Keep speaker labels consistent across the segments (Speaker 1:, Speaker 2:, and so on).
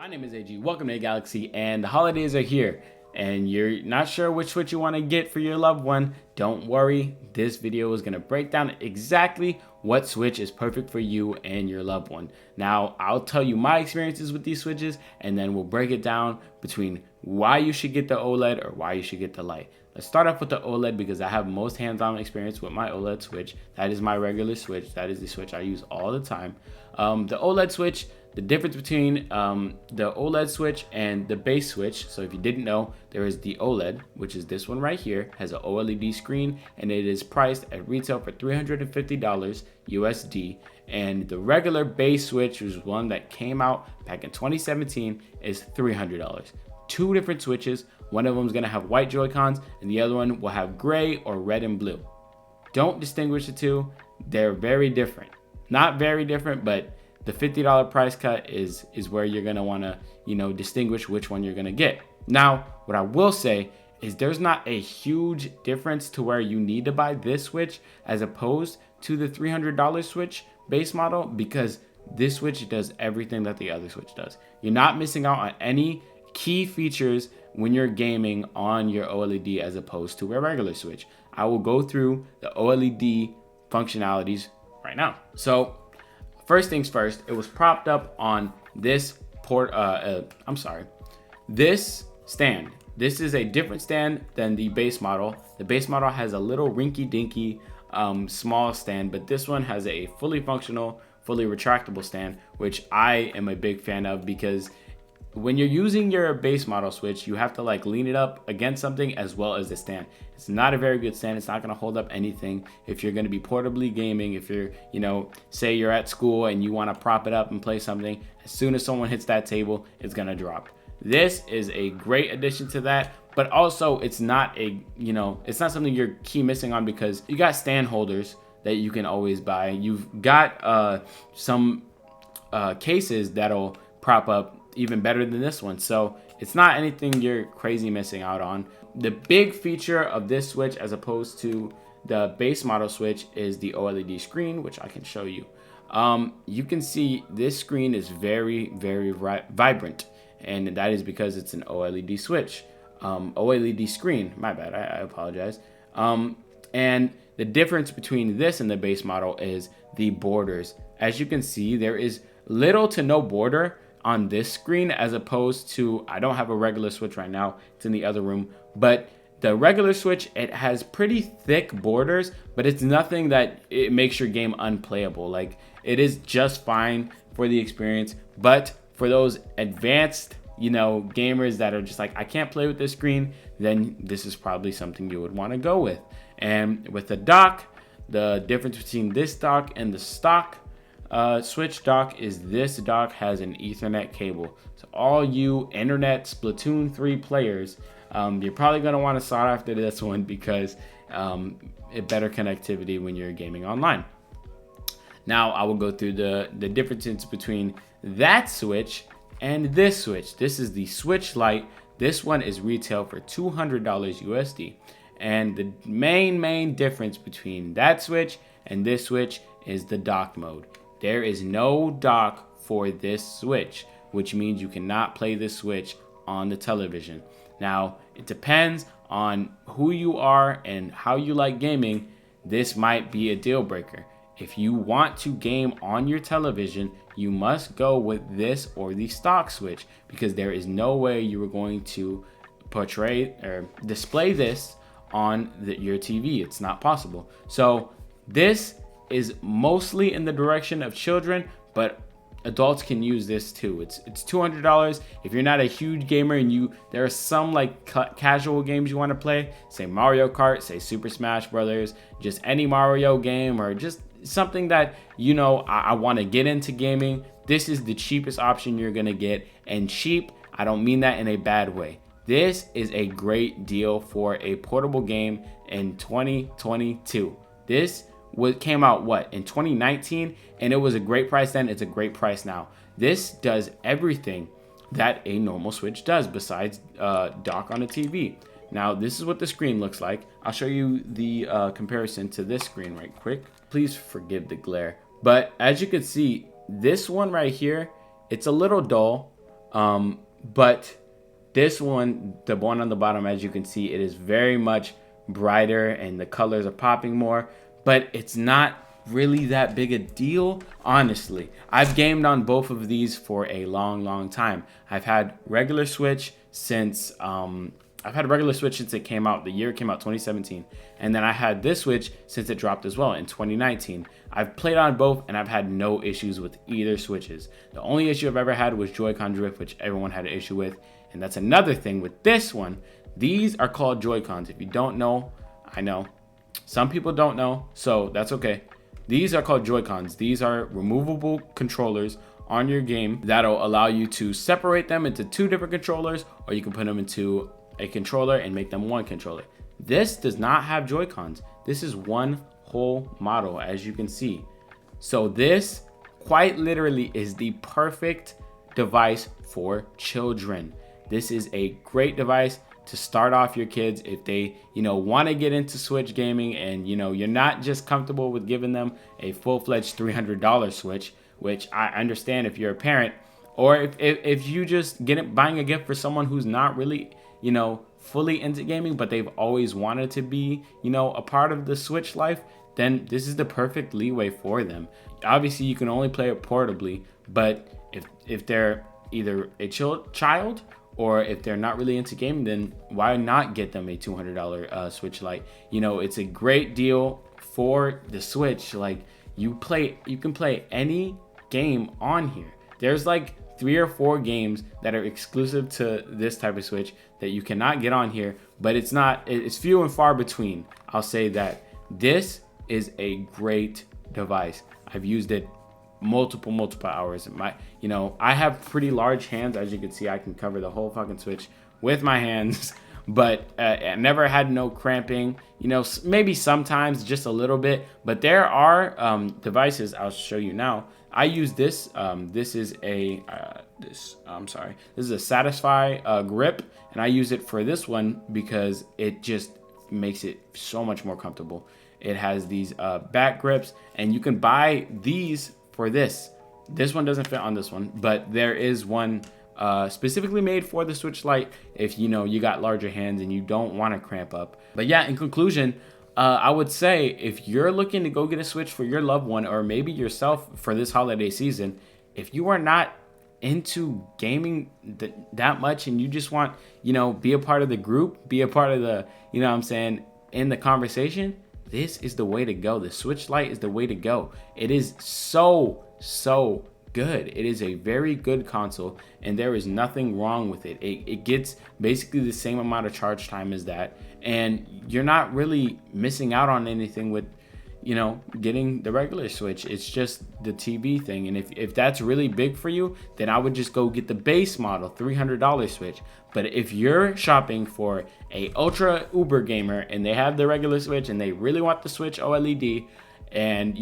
Speaker 1: My name is AG. Welcome to Galaxee, and the holidays are here, and you're not sure which Switch you want to get for your loved one. Don't worry, this video is going to break down exactly what Switch is perfect for you and your loved one. Now, I'll tell you my experiences with these Switches, and then we'll break it down between why you should get the OLED or why you should get the Lite. Let's start off with the OLED because I have most hands-on experience with my OLED Switch. That is my regular Switch. That is the Switch I use all the time. The OLED Switch, the difference between the OLED Switch and the base Switch. So if you didn't know, there is the OLED, which is this one right here, has an OLED screen, and it is priced at retail for $350 USD. And the regular base Switch, which is one that came out back in 2017, is $300. Two different Switches. One of them is going to have white Joy-Cons, and the other one will have gray or red and blue. Don't distinguish the two. They're very different. Not very different, but the $50 price cut is where you're going to want to, distinguish which one you're going to get. Now, what I will say is there's not a huge difference to where you need to buy this Switch as opposed to the $300 Switch base model, because this Switch does everything that the other Switch does. You're not missing out on any key features when you're gaming on your OLED as opposed to a regular Switch. I will go through the OLED functionalities right now. So first things first, it was propped up on this this stand. This is a different stand than the base model. The base model has a little rinky-dinky small stand, but this one has a fully functional, fully retractable stand, which I am a big fan of, because when you're using your base model Switch, you have to lean it up against something as well as the stand. It's not a very good stand. It's not going to hold up anything if you're going to be portably gaming. If you're, say you're at school and you want to prop it up and play something, as soon as someone hits that table, it's going to drop. This is a great addition to that, but also it's not it's not something you're key missing on, because you got stand holders that you can always buy. You've got some cases that'll prop up even better than this one, so it's not anything you're crazy missing out on. The big feature of this Switch as opposed to the base model Switch is the OLED screen, which I can show you. You can see this screen is very, very vibrant, and that is because it's an OLED Switch. OLED screen, my bad, I apologize. And the difference between this and the base model is the borders. As you can see, there is little to no border on this screen, as opposed to, I don't have a regular Switch right now, it's in the other room, but the regular Switch, it has pretty thick borders, but it's nothing that it makes your game unplayable. It is just fine for the experience, but for those advanced gamers that are just I can't play with this screen, then this is probably something you would want to go with. And with the dock, the difference between this dock and the stock Switch dock is this dock has an Ethernet cable. So all you internet Splatoon 3 players, you're probably going to want to sought after this one, because it better connectivity when you're gaming online. Now I will go through the differences between that Switch and this Switch. This is the Switch Lite. This one is retail for $200 USD. And the main difference between that Switch and this Switch is the dock mode. There is no dock for this Switch, which means you cannot play this Switch on the television. Now, it depends on who you are and how you like gaming. This might be a deal breaker. If you want to game on your television, you must go with this or the stock Switch, because there is no way you are going to portray or display this on your TV. It's not possible. So this is mostly in the direction of children, but adults can use this too. It's $200. If you're not a huge gamer and there are some casual games you want to play, say Mario Kart, say Super Smash Brothers, just any Mario game, or just something that I want to get into gaming, this is the cheapest option you're gonna get. And cheap, I don't mean that in a bad way. This is a great deal for a portable game in 2022. This came out in 2019, and it was a great price then. It's a great price now. This does everything that a normal Switch does besides dock on a TV. Now, this is what the screen looks like. I'll show you the comparison to this screen right quick. Please forgive the glare. But as you can see, this one right here, it's a little dull. But this one, the one on the bottom, as you can see, it is very much brighter and the colors are popping more, but it's not really that big a deal, honestly. I've gamed on both of these for a long time. I've had regular Switch since it came out. The year it came out, 2017. And then I had this Switch since it dropped as well in 2019. I've played on both and I've had no issues with either Switches. The only issue I've ever had was Joy-Con drift, which everyone had an issue with. And that's another thing with this one. These are called Joy-Cons. If you don't know, I know. Some people don't know, so that's okay. These are called Joy-Cons. These are removable controllers on your game that'll allow you to separate them into two different controllers, or you can put them into a controller and make them one controller. This does not have Joy-Cons. This is one whole model, as you can see. So this quite literally is the perfect device for children. This is a great device to start off your kids if they, want to get into Switch gaming, and you're not just comfortable with giving them a full-fledged $300 Switch, which I understand if you're a parent, or if you just buying a gift for someone who's not really, fully into gaming, but they've always wanted to be, a part of the Switch life, then this is the perfect leeway for them. Obviously, you can only play it portably, but if they're either a child, or if they're not really into gaming, then why not get them a $200 Switch Lite? It's a great deal for the Switch. Like, you can play any game on here. There's like 3 or 4 games that are exclusive to this type of Switch that you cannot get on here, but it's few and far between. I'll say that this is a great device. I've used it multiple hours. I have pretty large hands, as you can see. I can cover the whole fucking Switch with my hands, but I never had no cramping. Maybe sometimes just a little bit, but there are devices I'll show you now. I use this. This is a Satisfy grip, and I use it for this one because it just makes it so much more comfortable. It has these back grips, and you can buy these for this. This one doesn't fit on this one, but there is one specifically made for the Switch Lite if you got larger hands and you don't want to cramp up. But yeah, in conclusion, I would say if you're looking to go get a Switch for your loved one, or maybe yourself for this holiday season, if you are not into gaming that much and you just want, be a part of the group, be a part of the, in the conversation, this is the way to go. The Switch Lite is the way to go. It is so good. It is a very good console, and there is nothing wrong with it. It gets basically the same amount of charge time as that, and you're not really missing out on anything with, getting the regular Switch. It's just the TV thing, and if that's really big for you, then I would just go get the base model, $300 Switch. But if you're shopping for a ultra uber gamer and they have the regular Switch and they really want the Switch OLED, and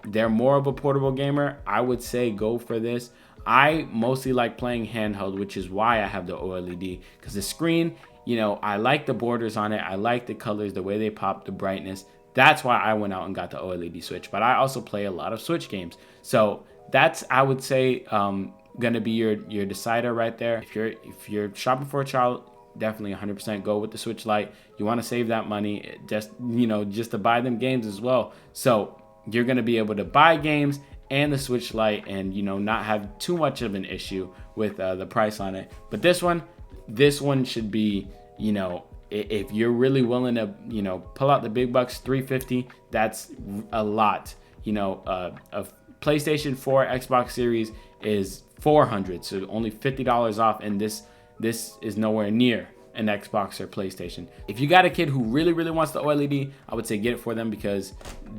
Speaker 1: they're more of a portable gamer, I would say go for this. I mostly like playing handheld, which is why I have the OLED, because the screen, I like the borders on it, I like the colors, the way they pop, the brightness. That's why I went out and got the OLED Switch. But I also play a lot of Switch games, so that's, I would say, gonna be your decider right there. If you're shopping for a child, definitely 100% go with the Switch Lite. You want to save that money just to buy them games as well. So you're going to be able to buy games and the Switch Lite and not have too much of an issue with the price on it. But this one should be, if you're really willing to pull out the big bucks, $350, that's a lot. A PlayStation 4 Xbox Series is $400, so only $50 off, and this is nowhere near an Xbox or PlayStation. If you got a kid who really wants the OLED, I would say get it for them, because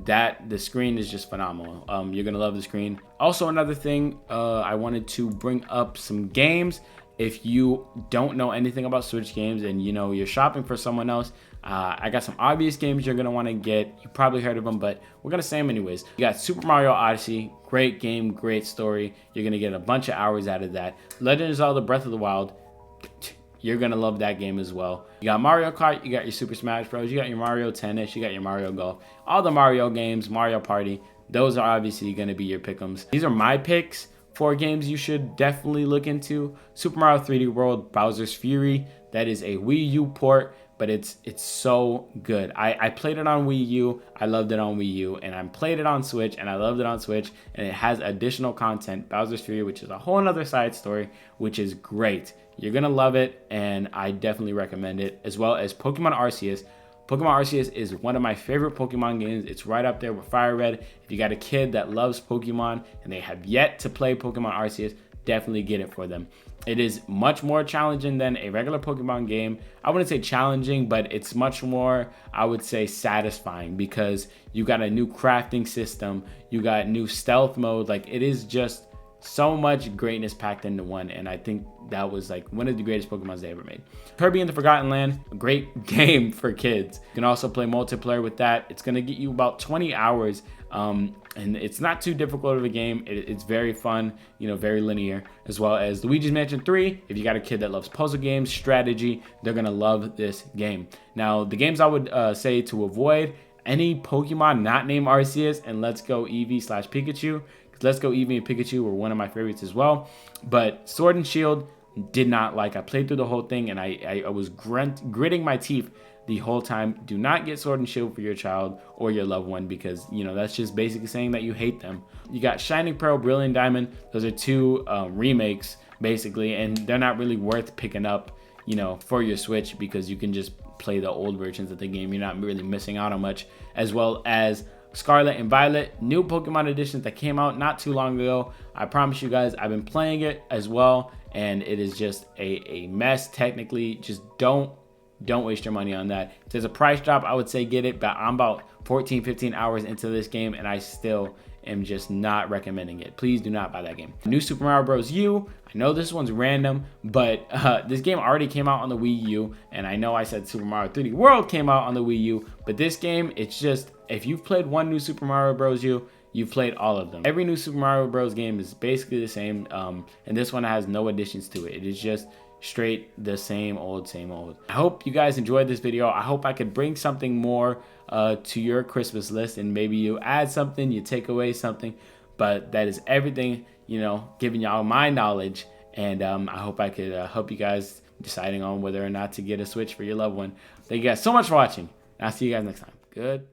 Speaker 1: the screen is just phenomenal. You're gonna love the screen. Also, another thing, I wanted to bring up some games. If you don't know anything about Switch games and you're shopping for someone else, I got some obvious games you're gonna want to get. You probably heard of them, but we're gonna say them anyways. You got Super Mario Odyssey, great game, great story. You're gonna get a bunch of hours out of that. Legend of Zelda Breath of the Wild, you're gonna love that game as well. You got Mario Kart, you got your Super Smash Bros, you got your Mario Tennis, you got your Mario Golf, all the Mario games, Mario Party. Those are obviously gonna be your pick'ems. These are my picks 4 games you should definitely look into. Super Mario 3D World Bowser's Fury. That is a Wii U port, but it's so good. I played it on Wii U, I loved it on Wii U, and I played it on Switch, and I loved it on Switch, and it has additional content, Bowser's Fury, which is a whole nother side story, which is great. You're gonna love it, and I definitely recommend it, as well as Pokemon Arceus. Pokemon Arceus is one of my favorite Pokemon games. It's right up there with Fire Red. If you got a kid that loves Pokemon and they have yet to play Pokemon Arceus, definitely get it for them. It is much more challenging than a regular Pokemon game. I wouldn't say challenging, but it's much more, I would say, satisfying, because you got a new crafting system, you got new stealth mode. Like, it is just so much greatness packed into one, and I think that was like one of the greatest Pokemons they ever made. Kirby and the Forgotten Land, a great game for kids. You can also play multiplayer with that. It's gonna get you about 20 hours, and it's not too difficult of a game. It's very fun, you know, very linear, as well as Luigi's Mansion 3. If you got a kid that loves puzzle games, strategy, they're gonna love this game. Now, the games I would say to avoid: any Pokemon not named Arceus and Let's Go Eevee/Pikachu. Let's Go Eevee and Pikachu were one of my favorites as well. But Sword and Shield, did not like. I played through the whole thing, and I was gritting my teeth the whole time. Do not get Sword and Shield for your child or your loved one, because, you know, that's just basically saying that you hate them. You got Shining Pearl, Brilliant Diamond. Those are 2 remakes, basically, and they're not really worth picking up, you know, for your Switch, because you can just play the old versions of the game. You're not really missing out on much. As well as Scarlet and Violet, new Pokemon editions that came out not too long ago. I promise you guys, I've been playing it as well, and it is just a mess technically. Just don't waste your money on that. If there's a price drop, I would say get it, but I'm about 14-15 hours into this game, and I still am just not recommending it. Please do not buy that game. New Super Mario Bros. U. I know this one's random, but this game already came out on the Wii U, and I know I said Super Mario 3D World came out on the Wii U, but this game, it's just, if you've played one New Super Mario Bros. U, you've played all of them. Every New Super Mario Bros. Game is basically the same, and this one has no additions to it. It is just straight the same old, same old. I hope you guys enjoyed this video. I hope I could bring something more to your Christmas list, and maybe you add something, you take away something, but that is everything, you know, giving y'all my knowledge, and I hope I could help you guys deciding on whether or not to get a Switch for your loved one. Thank you guys so much for watching, and I'll see you guys next time. Good.